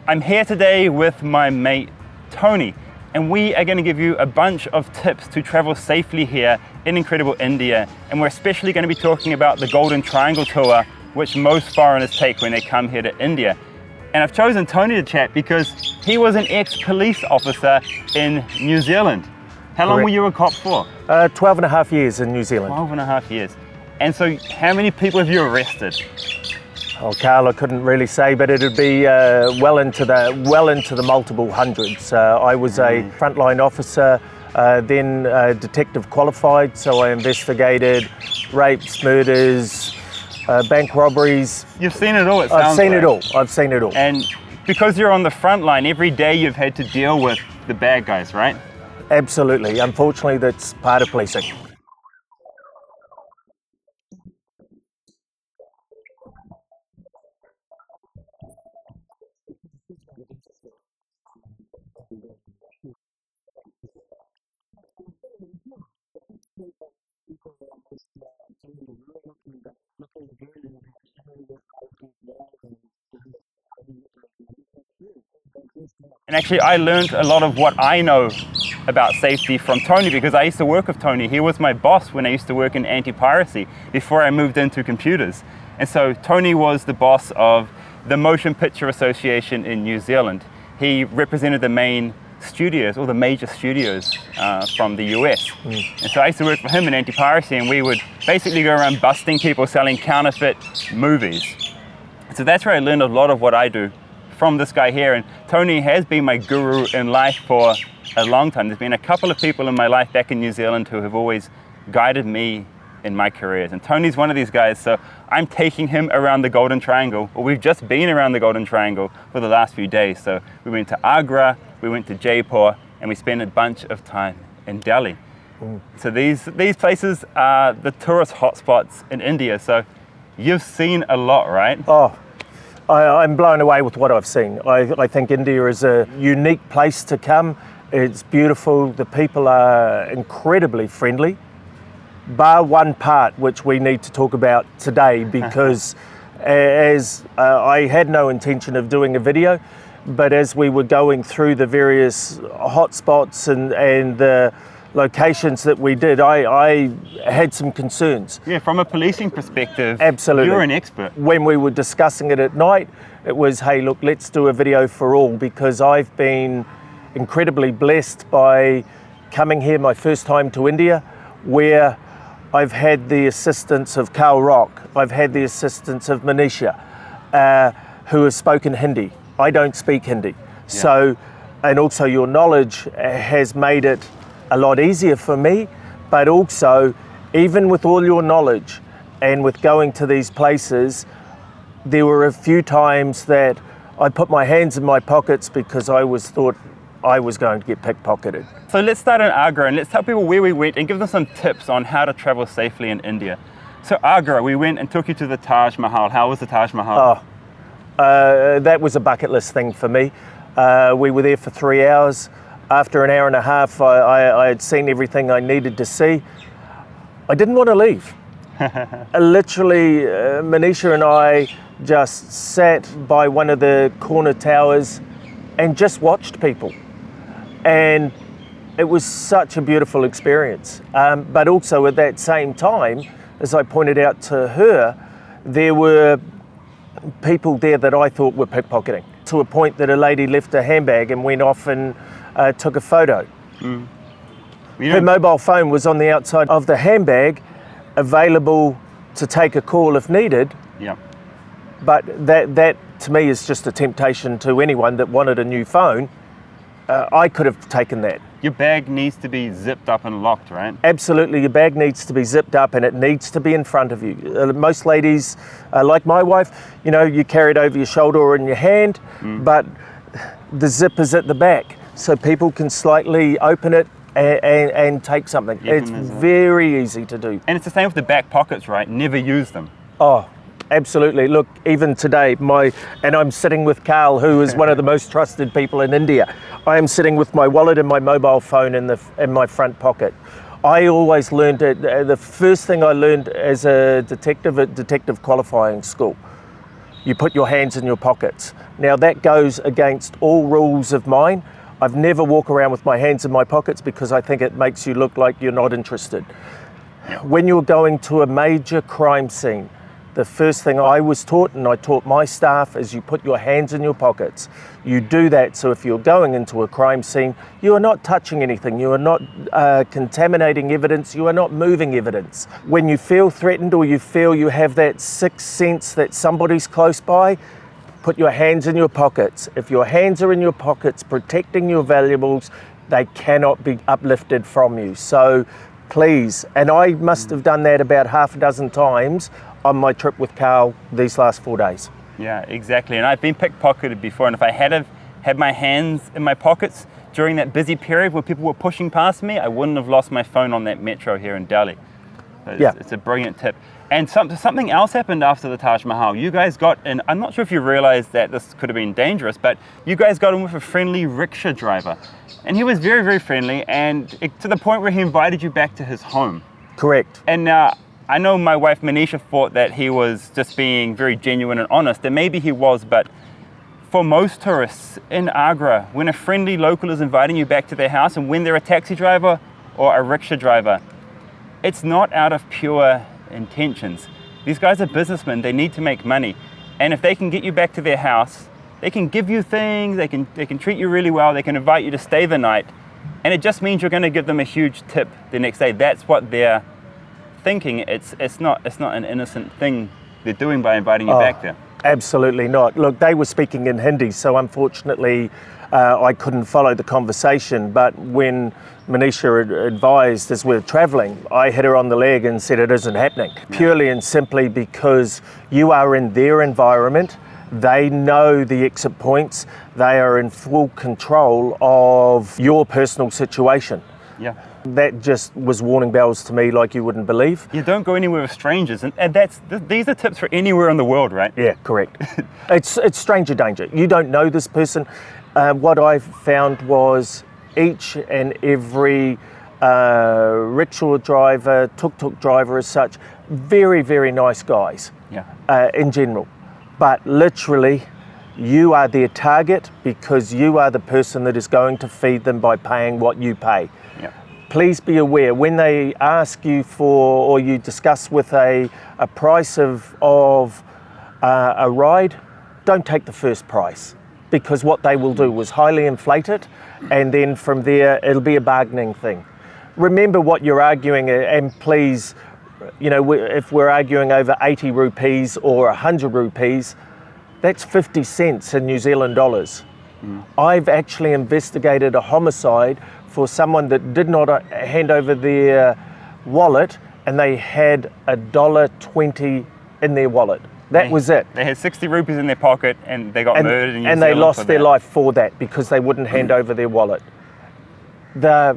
I'm here today with my mate Tony, and we are going to give you a bunch of tips to travel safely here in incredible India, and we're especially going to be talking about the Golden Triangle tour, which most foreigners take when they come here to India. And I've chosen Tony to chat because he was an ex-police officer in New Zealand. How long were you a cop for? 12 and a half years in New Zealand. 12 and a half years. And so how many people have you arrested? Oh, Karl, I couldn't really say, but it'd be well into the multiple hundreds. I was a frontline officer, then detective qualified, so I investigated rapes, murders, bank robberies. You've seen it all, I've seen it all. I've seen it all. And because you're on the front line, every day you've had to deal with the bad guys, right? Absolutely. Unfortunately, that's part of policing. And actually, I learned a lot of what I know about safety from Tony because I used to work with Tony. He was my boss when I used to work in anti-piracy before I moved into computers. And so Tony was the boss of the Motion Picture Association in New Zealand. He represented the main studios, all the major studios from the US. And so I used to work for him in anti-piracy, and we would basically go around busting people selling counterfeit movies. So that's where I learned a lot of what I do from this guy here. And Tony has been my guru in life for a long time. There's been a couple of people in my life back in New Zealand who have always guided me in my careers. And Tony's one of these guys, so I'm taking him around the Golden Triangle. Well, we've just been around the Golden Triangle for the last few days. So we went to Agra, we went to Jaipur, and we spent a bunch of time in Delhi. So these places are the tourist hotspots in India. So you've seen a lot, right? Oh, I'm blown away with what I've seen. I think India is a unique place to come. It's beautiful. The people are incredibly friendly, bar one part which we need to talk about today because as I had no intention of doing a video, but as we were going through the various hotspots and the locations that we did, I had some concerns. Yeah, from a policing perspective, absolutely, you're an expert. When we were discussing it at night, it was, hey, look, let's do a video for all, because I've been incredibly blessed by coming here my first time to India, where I've had the assistance of Karl, I've had the assistance of Manisha, who has spoken Hindi. I don't speak Hindi. So, and also your knowledge has made it a lot easier for me, but also even with all your knowledge and with going to these places, there were a few times that I put my hands in my pockets because I thought I was going to get pickpocketed. So let's start in Agra and let's tell people where we went and give them some tips on how to travel safely in India. So Agra, we went and took you to the Taj Mahal. How was the Taj Mahal? That was a bucket list thing for me. We were there for 3 hours. After an hour and a half, I had seen everything I needed to see. I didn't want to leave. Literally, Manisha and I just sat by one of the corner towers and just watched people. And it was such a beautiful experience. But also at that same time, as I pointed out to her, there were people there that I thought were pickpocketing, to a point that a lady left her handbag and went off and took a photo. Her mobile phone was on the outside of the handbag, available to take a call if needed. But that to me is just a temptation to anyone that wanted a new phone. I could have taken that. Your bag needs to be zipped up and locked, right? Absolutely, your bag needs to be zipped up and it needs to be in front of you. Most ladies, like my wife, you know, you carry it over your shoulder or in your hand, but the zip is at the back, so people can slightly open it and take something. It's very easy to do. And it's the same with the back pockets, right? Never use them. Oh, absolutely. Look, even today, and I'm sitting with Karl, who is one of the most trusted people in India. I am sitting with my wallet and my mobile phone in my front pocket. I always learned it. The first thing I learned as a detective at detective qualifying school you put your hands in your pockets. Now that goes against all rules of mine. I've never walked around with my hands in my pockets because I think it makes you look like you're not interested. When you're going to a major crime scene, the first thing I was taught, and I taught my staff, is you put your hands in your pockets. You do that so if you're going into a crime scene, you are not touching anything, you are not contaminating evidence, you are not moving evidence. When you feel threatened or you feel you have that sixth sense that somebody's close by, put your hands in your pockets. If your hands are in your pockets protecting your valuables, they cannot be uplifted from you. So please, and I must have done that about half a dozen times on my trip with Karl these last 4 days. Yeah, exactly. And I've been pickpocketed before, and if I had my hands in my pockets during that busy period where people were pushing past me, I wouldn't have lost my phone on that metro here in Delhi. So it's a brilliant tip. And something else happened after the Taj Mahal. You guys got in, I'm not sure if you realized that this could have been dangerous, but you guys got in with a friendly rickshaw driver. And he was very, very friendly, and to the point where he invited you back to his home. Correct. And now, I know my wife Manisha thought that he was just being very genuine and honest, and maybe he was, but for most tourists in Agra, when a friendly local is inviting you back to their house, and when they're a taxi driver or a rickshaw driver, it's not out of pure intentions. These guys are businessmen, they need to make money. And if they can get you back to their house, they can give you things, they can treat you really well, they can invite you to stay the night, and it just means you're going to give them a huge tip the next day. That's what they're thinking. It's not an innocent thing they're doing by inviting you back there. Absolutely not. Look, they were speaking in Hindi, so unfortunately I couldn't follow the conversation, but when Manisha advised as we're travelling, I hit her on the leg and said it isn't happening, purely and simply because you are in their environment. They know the exit points. They are in full control of your personal situation. Yeah. That just was warning bells to me like you wouldn't believe. You don't go anywhere with strangers, and these are tips for anywhere in the world, right? Yeah, correct. It's stranger danger. You don't know this person. What I found was each and every rickshaw driver, tuk-tuk driver as such, very, very nice guys in general. But literally, you are their target because you are the person that is going to feed them by paying what you pay. Yeah. Please be aware, when they ask you for, or you discuss with a price of a ride, don't take the first price, because what they will do is highly inflate it, and then from there it'll be a bargaining thing. Remember what you're arguing, and please, you know, if we're arguing over 80 rupees or 100 rupees, that's 50 cents in New Zealand dollars. I've actually investigated a homicide for someone that did not hand over their wallet, and they had $1.20 in their wallet. That was it. They had 60 rupees in their pocket, and they got murdered in New Zealand. And they lost their life for that because they wouldn't hand over their wallet. They're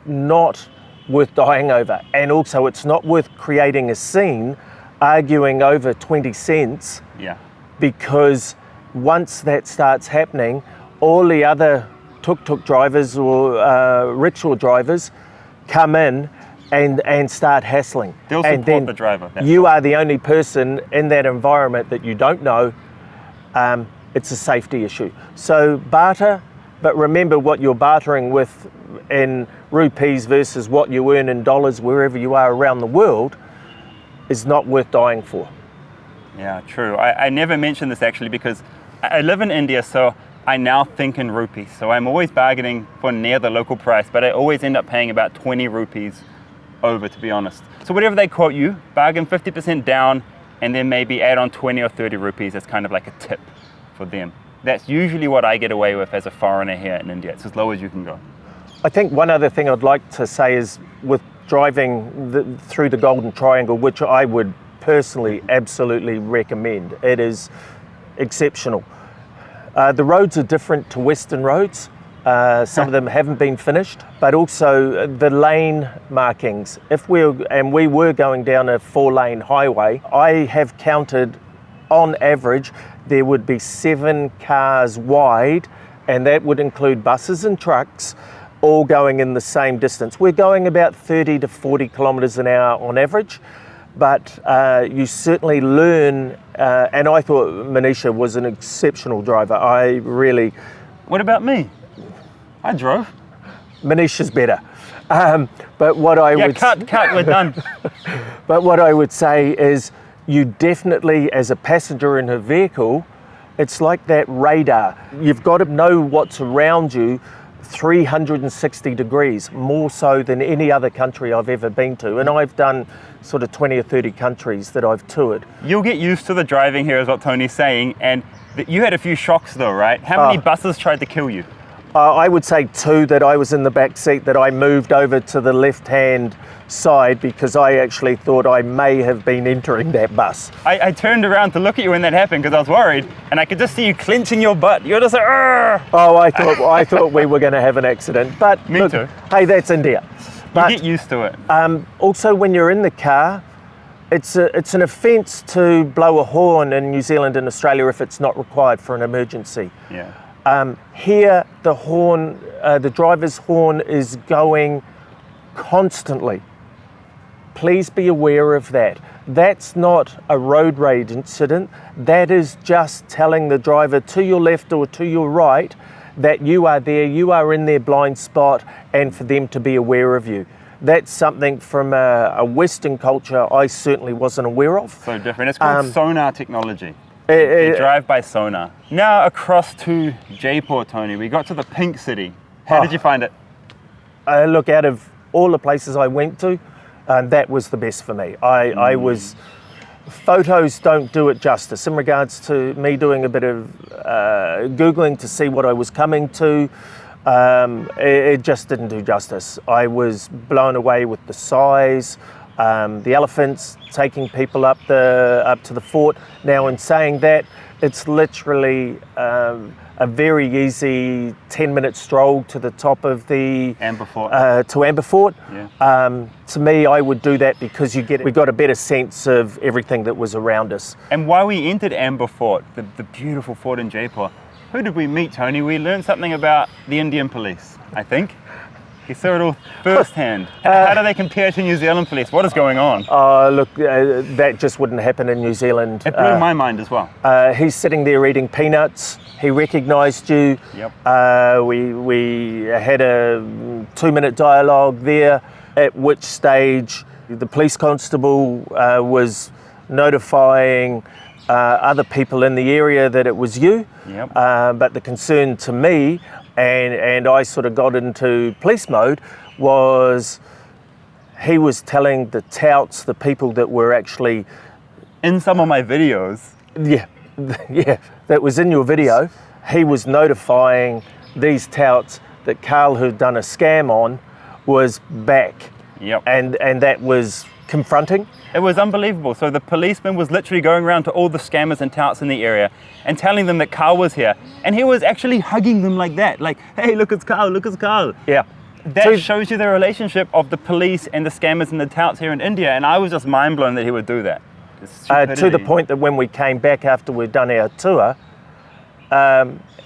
not worth dying over. And also, it's not worth creating a scene, arguing over 20 cents. Yeah. Because once that starts happening, all the other tuk-tuk drivers or rickshaw drivers come in and start hassling. They'll support the driver. You are the only person in that environment that you don't know. It's a safety issue. So barter, but remember what you're bartering with in rupees versus what you earn in dollars wherever you are around the world is not worth dying for. Yeah, true. I never mentioned this actually because I live in India, so I now think in rupees. So I'm always bargaining for near the local price, but I always end up paying about 20 rupees over, to be honest. So whatever they quote you, bargain 50% down, and then maybe add on 20 or 30 rupees as kind of like a tip for them. That's usually what I get away with as a foreigner here in India. It's as low as you can go. I think one other thing I'd like to say is with driving through the Golden Triangle, which I would personally absolutely recommend. It is exceptional. The roads are different to Western roads. Some of them haven't been finished, but also the lane markings. We were going down a 4-lane highway, I have counted on average there would be 7 cars wide, and that would include buses and trucks, all going in the same distance. We're going about 30 to 40 kilometres an hour on average. but you certainly learn, and I thought Manisha was an exceptional driver. What about me? I drove. Manisha's better. But what I would cut, we're done. But what I would say is you definitely, as a passenger in a vehicle, it's like that radar. You've got to know what's around you 360 degrees, more so than any other country I've ever been to. And I've done sort of 20 or 30 countries that I've toured. You'll get used to the driving here is what Tony's saying. And you had a few shocks though, right? How many buses tried to kill you? I would say 2 that I was in the back seat that I moved over to the left-hand side because I actually thought I may have been entering that bus. I turned around to look at you when that happened because I was worried, and I could just see you clenching your butt. You're just like, "Arr!" Oh, I thought we were going to have an accident. But Me too. Hey, that's India. But you get used to it. also, when you're in the car, it's an offence to blow a horn in New Zealand and Australia if it's not required for an emergency. Yeah. Here, the horn, the driver's horn is going constantly. Please be aware of that. That's not a road rage incident. That is just telling the driver to your left or to your right that you are there, you are in their blind spot, and for them to be aware of you. That's something from a Western culture I certainly wasn't aware of. So different. It's called sonar technology. You drive by sonar. Now across to Jaipur, Tony. We got to the Pink City. How did you find it? Look, out of all the places I went to, that was the best for me. I was, photos don't do it justice. In regards to me doing a bit of Googling to see what I was coming to, it just didn't do justice. I was blown away with the size, the elephants taking people up to the fort. Now, in saying that, it's literally a very easy 10-minute stroll to the top of the Amber Fort. To Amber Fort. Yeah. To me, I would do that because we got a better sense of everything that was around us. And while we entered Amber Fort, the beautiful fort in Jaipur, who did we meet, Tony? We learned something about the Indian police, I think. You saw it all firsthand. How do they compare to New Zealand police? What is going on? Look, that just wouldn't happen in New Zealand. It blew my mind as well. He's sitting there eating peanuts. He recognised you. Yep. We had a 2-minute dialogue there, at which stage the police constable was notifying other people in the area that it was you. Yep. But the concern to me, and I sort of got into police mode, was he was telling the touts, the people that were actually in some of my videos. Yeah, that was in your video. He was notifying these touts that Karl, who'd done a scam on, was back. Yep. And that was confronting. It was unbelievable. So the policeman was literally going around to all the scammers and touts in the area and telling them that Karl was here. And he was actually hugging them like that. Like, hey, look, it's Karl, look, it's Karl. Yeah. That shows you the relationship of the police and the scammers and the touts here in India. And I was just mind blown that he would do that. To the point that when we came back after we'd done our tour,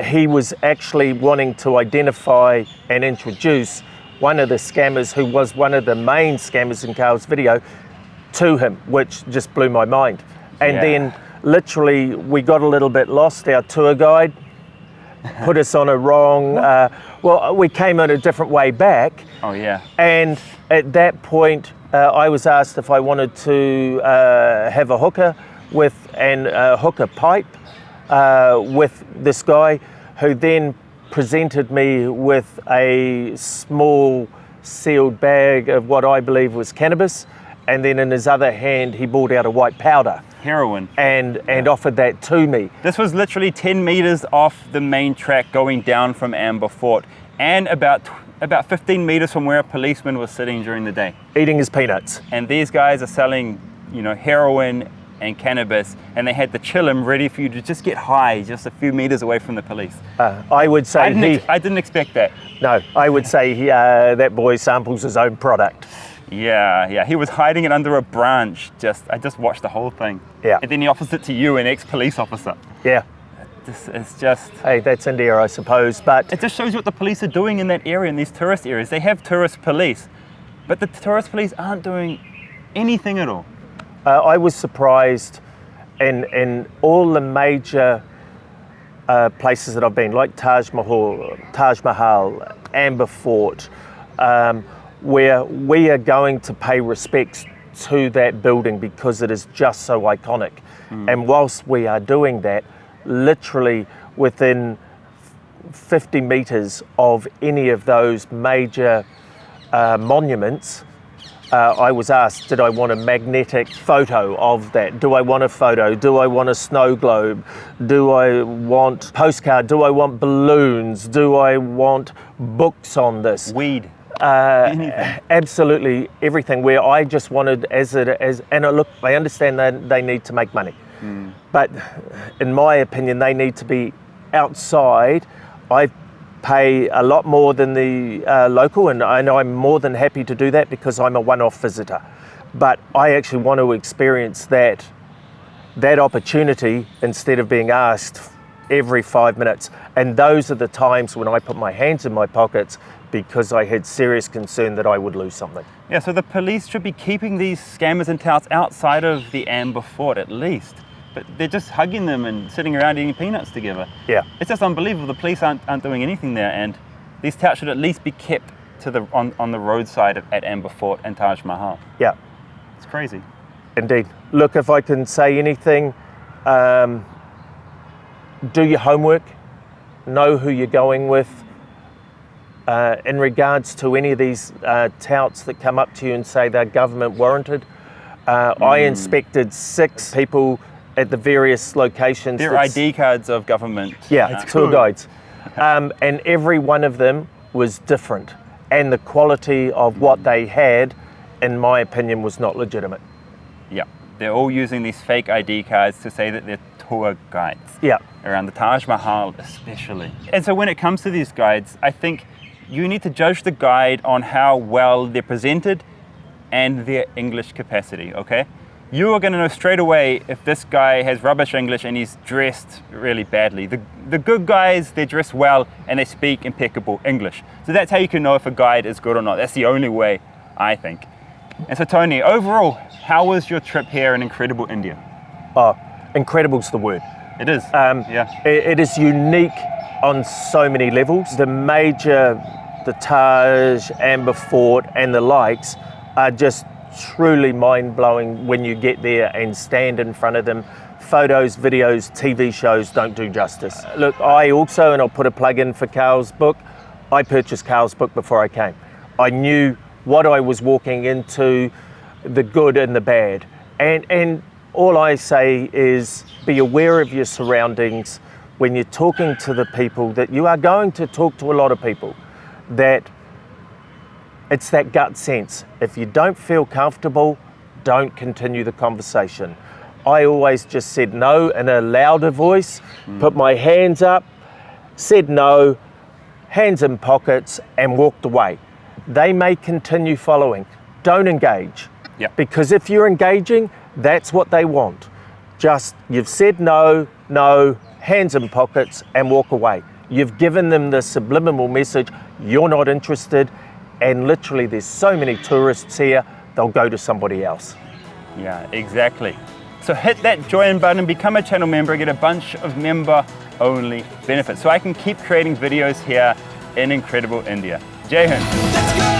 he was actually wanting to identify and introduce one of the scammers who was one of the main scammers in Karl's video to him, which just blew my mind. And then literally we got a little bit lost. Our tour guide put us on a wrong, we came in a different way back. Oh yeah. And at that point, I was asked if I wanted to have a hookah a hookah pipe with this guy, who then presented me with a small sealed bag of what I believe was cannabis, and then in his other hand he brought out a white powder. Heroin. And offered that to me. This was literally 10 meters off the main track going down from Amber Fort, and about 15 meters from where a policeman was sitting during the day. Eating his peanuts. And these guys are selling, heroin and cannabis, and they had the chillum ready for you to just get high just a few meters away from the police. I would say I didn't expect that. No, I would say that boy samples his own product. Yeah. He was hiding it under a branch. I just watched the whole thing. Yeah. And then he offers it to you, an ex-police officer. Yeah. It's just... Hey, that's India, I suppose, but... It just shows you what the police are doing in that area, in these tourist areas. They have tourist police, but the tourist police aren't doing anything at all. I was surprised in all the major places that I've been, like Taj Mahal, Amber Fort, where we are going to pay respects to that building because it is just so iconic. And whilst we are doing that, literally within 50 metres of any of those major monuments, I was asked, did I want a magnetic photo of that? Do I want a photo? Do I want a snow globe? Do I want postcard? Do I want balloons? Do I want books on this? Weed. Absolutely everything. Where I just wanted, look, I understand that they need to make money, but in my opinion, they need to be outside. I pay a lot more than the local, and I'm more than happy to do that because I'm a one-off visitor. But I actually want to experience that opportunity instead of being asked every 5 minutes. And those are the times when I put my hands in my pockets because I had serious concern that I would lose something. Yeah, so the police should be keeping these scammers and touts outside of the Amber Fort at least. But they're just hugging them and sitting around eating peanuts together. Yeah. It's just unbelievable. The police aren't doing anything there, and these touts should at least be kept to on the roadside at Amber Fort and Taj Mahal. Yeah. It's crazy. Indeed. Look, if I can say anything, do your homework, know who you're going with. In regards to any of these touts that come up to you and say they're government warranted, I inspected 6 people at the various locations. They're ID cards of government. Yeah, tour guides. And every one of them was different. And the quality of what they had, in my opinion, was not legitimate. Yeah, they're all using these fake ID cards to say that they're tour guides. Yeah. Around the Taj Mahal especially. And so when it comes to these guides, I think you need to judge the guide on how well they're presented and their English capacity, okay? You are going to know straight away if this guy has rubbish English and he's dressed really badly. The good guys, they dress well and they speak impeccable English. So that's how you can know if a guide is good or not. That's the only way, I think. And so Tony, overall, how was your trip here in incredible India? Oh, incredible's the word. It is, yeah. It is unique on so many levels. The Taj, Amber Fort and the likes are just truly mind-blowing when you get there and stand in front of them. Photos, videos, TV shows don't do justice. Look, I also, and I'll put a plug in for Karl's book, I purchased Karl's book before I came. I knew what I was walking into, the good and the bad. And all I say is be aware of your surroundings when you're talking to the people, that you are going to talk to a lot of people, that it's that gut sense. If you don't feel comfortable, don't continue the conversation. I always just said no in a louder voice, put my hands up, said no, hands in pockets, and walked away. They may continue following. Don't engage. Yeah. Because if you're engaging, that's what they want. Just, you've said no, hands in pockets, and walk away. You've given them the subliminal message, you're not interested, and literally there's so many tourists here, they'll go to somebody else. Yeah, exactly. So hit that join button, become a channel member, and get a bunch of member-only benefits so I can keep creating videos here in incredible India. Jai Hind.